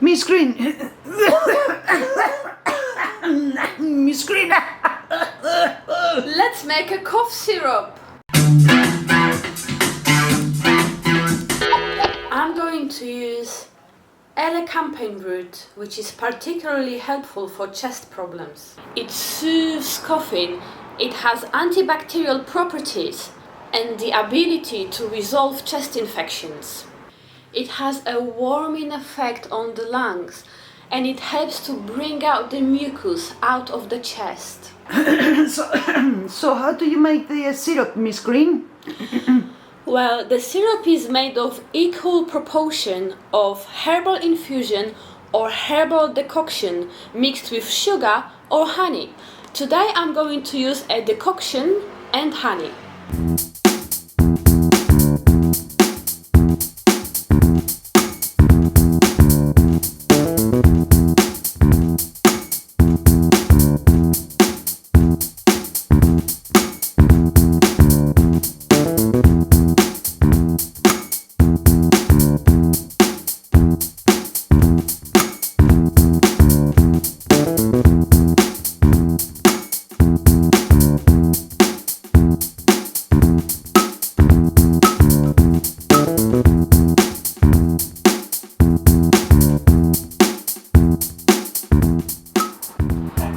Miss Green. Miss Green. Let's make a cough syrup. I'm going to use elecampane root, which is particularly helpful for chest problems. It soothes coughing, it has antibacterial properties and the ability to resolve chest infections. It has a warming effect on the lungs and it helps to bring out the mucus out of the chest. So how do you make the syrup, Miss Green? Well, the syrup is made of equal proportion of herbal infusion or herbal decoction mixed with sugar or honey. Today I'm going to use a decoction and honey.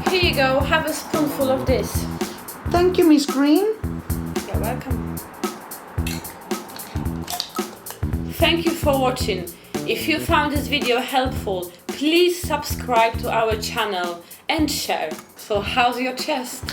Here you go, have a spoonful of this. Thank you, Miss Green. You're welcome. Thank you for watching. If you found this video helpful, please subscribe to our channel and share. So how's your chest?